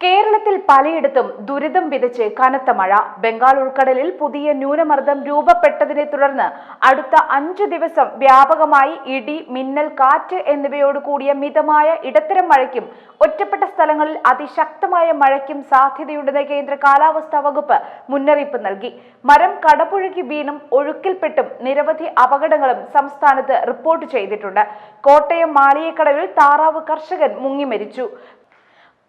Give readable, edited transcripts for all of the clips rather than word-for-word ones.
കേരളത്തിൽ പലയിടത്തും ദുരിതം വിതച്ച് കനത്ത മഴ. ബംഗാൾ ഉൾക്കടലിൽ പുതിയ ന്യൂനമർദ്ദം രൂപപ്പെട്ടതിനെ തുടർന്ന് അടുത്ത 5 ദിവസം വ്യാപകമായി ഇടി, മിന്നൽ, കാറ്റ് എന്നിവയോട് കൂടിയ മിതമായ ഇടത്തരം മഴയ്ക്കും ഒറ്റപ്പെട്ട സ്ഥലങ്ങളിൽ അതിശക്തമായ മഴയ്ക്കും സാധ്യതയുണ്ടെന്ന് കേന്ദ്ര കാലാവസ്ഥാ വകുപ്പ് മുന്നറിയിപ്പ് നൽകി. മരം കടപുഴകി വീണും ഒഴുക്കിൽപ്പെട്ടും നിരവധി അപകടങ്ങളും സംസ്ഥാനത്ത് റിപ്പോർട്ട് ചെയ്തിട്ടുണ്ട്. കോട്ടയം മാളിയേക്കടവിൽ താറാവ് കർഷകൻ മുങ്ങി മരിച്ചു.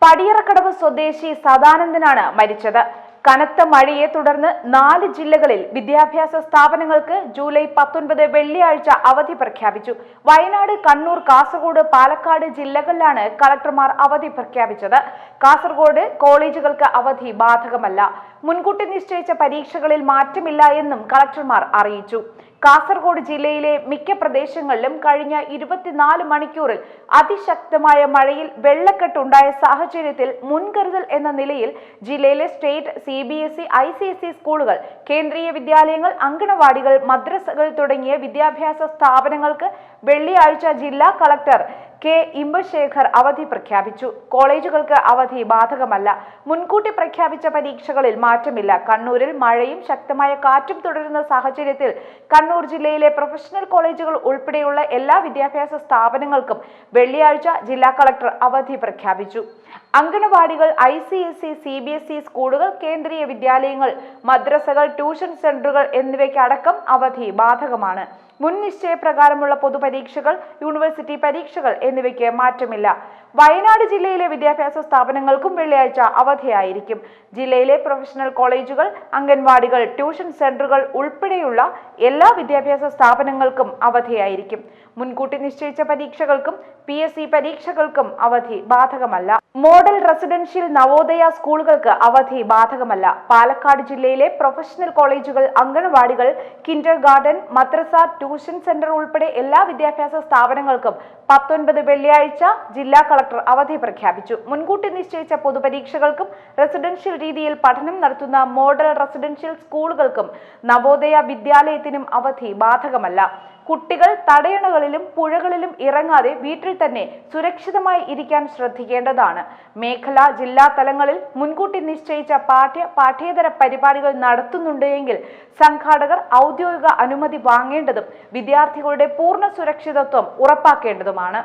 പടിയറക്കടവ് സ്വദേശി സദാനന്ദനാണ് മരിച്ചത്. കനത്ത മഴയെ തുടർന്ന് 4 ജില്ലകളിൽ വിദ്യാഭ്യാസ സ്ഥാപനങ്ങൾക്ക് ജൂലൈ 19 വെള്ളിയാഴ്ച അവധി പ്രഖ്യാപിച്ചു. വയനാട്, കണ്ണൂർ, കാസർഗോഡ്, പാലക്കാട് ജില്ലകളിലാണ് കളക്ടർമാർ അവധി പ്രഖ്യാപിച്ചത്. കാസർഗോഡ് കോളേജുകൾക്ക് അവധി ബാധകമല്ല. മുൻകൂട്ടി നിശ്ചയിച്ച പരീക്ഷകളിൽ മാറ്റമില്ല എന്നും കളക്ടർമാർ അറിയിച്ചു. കാസർഗോഡ് ജില്ലയിലെ മിക്ക പ്രദേശങ്ങളിലും കഴിഞ്ഞ 24 മണിക്കൂറിൽ അതിശക്തമായ മഴയിൽ വെള്ളക്കെട്ടുണ്ടായ സാഹചര്യത്തിൽ മുൻകരുതൽ എന്ന നിലയിൽ ജില്ലയിലെ സ്റ്റേറ്റ്, CBSE, ICSE സ്കൂളുകൾ, കേന്ദ്രീയ വിദ്യാലയങ്ങൾ, അങ്കണവാടികൾ, മദ്രസകൾ തുടങ്ങിയ വിദ്യാഭ്യാസ സ്ഥാപനങ്ങൾക്ക് വെള്ളിയാഴ്ച ജില്ലാ കളക്ടർ K. ഇമ്പശേഖർ അവധി പ്രഖ്യാപിച്ചു. കോളേജുകൾക്ക് അവധി ബാധകമല്ല. മുൻകൂട്ടി പ്രഖ്യാപിച്ച പരീക്ഷകളിൽ മാറ്റമില്ല. കണ്ണൂരിൽ മഴയും ശക്തമായ കാറ്റും തുടരുന്ന സാഹചര്യത്തിൽ കണ്ണൂർ ജില്ലയിലെ പ്രൊഫഷണൽ കോളേജുകൾ ഉൾപ്പെടെയുള്ള എല്ലാ വിദ്യാഭ്യാസ സ്ഥാപനങ്ങൾക്കും വെള്ളിയാഴ്ച ജില്ലാ കളക്ടർ അവധി പ്രഖ്യാപിച്ചു. അങ്കണവാടികൾ, ICSE, CBSE സ്കൂളുകൾ, കേന്ദ്രീയ വിദ്യാലയങ്ങൾ, മദ്രസകൾ, ട്യൂഷൻ സെന്ററുകൾ എന്നിവയ്ക്കടക്കം അവധി ബാധകമാണ്. മുൻ നിശ്ചയപ്രകാരമുള്ള പൊതുപരീക്ഷകൾ, യൂണിവേഴ്സിറ്റി പരീക്ഷകൾ എന്നിവയ്ക്ക് മാറ്റമില്ല. വയനാട് ജില്ലയിലെ വിദ്യാഭ്യാസ സ്ഥാപനങ്ങൾക്കും വെള്ളിയാഴ്ച അവധിയായിരിക്കും. ജില്ലയിലെ പ്രൊഫഷണൽ കോളേജുകൾ, അംഗൻവാടികൾ, ട്യൂഷൻ സെന്ററുകൾ ഉൾപ്പെടെയുള്ള എല്ലാ വിദ്യാഭ്യാസ സ്ഥാപനങ്ങൾക്കും അവധിയായിരിക്കും. മുൻകൂട്ടി നിശ്ചയിച്ച പരീക്ഷകൾക്കും PSC പരീക്ഷകൾക്കും അവധി ബാധകമല്ല. മോഡൽ റെസിഡൻഷ്യൽ നവോദയ സ്കൂളുകൾക്ക് അവധി ബാധകമല്ല. പാലക്കാട് ജില്ലയിലെ പ്രൊഫഷണൽ കോളേജുകൾ, അംഗൻവാടികൾ, കിൻഡർ ഗാർഡൻ, മദ്രസ, ട്യൂഷൻ സെന്റർ ഉൾപ്പെടെ എല്ലാ വിദ്യാഭ്യാസ സ്ഥാപനങ്ങൾക്കും 19 വെള്ളിയാഴ്ച ജില്ലാ കളക്ടർ അവധി പ്രഖ്യാപിച്ചു. മുൻകൂട്ടി നിശ്ചയിച്ച പൊതുപരീക്ഷകൾക്കും റെസിഡൻഷ്യൽ രീതിയിൽ പഠനം നടത്തുന്ന മോഡൽ റെസിഡൻഷ്യൽ സ്കൂളുകൾക്കും നവോദയ വിദ്യാലയത്തിനും അവധി ബാധകമല്ല. കുട്ടികൾ തടയണകളിലും പുഴകളിലും ഇറങ്ങാതെ വീട്ടിൽ തന്നെ സുരക്ഷിതമായി ഇരിക്കാൻ ശ്രദ്ധിക്കേണ്ടതാണ്. മേഖലാ, ജില്ലാ തലങ്ങളിൽ മുൻകൂട്ടി നിശ്ചയിച്ച പാഠ്യേതര പരിപാടികൾ നടത്തുന്നുണ്ട് എങ്കിൽ സംഘാടകർ ഔദ്യോഗിക അനുമതി വാങ്ങേണ്ടതും വിദ്യാർത്ഥികളുടെ പൂർണ്ണ സുരക്ഷിതത്വം ഉറപ്പാക്കേണ്ടതുമാണ്.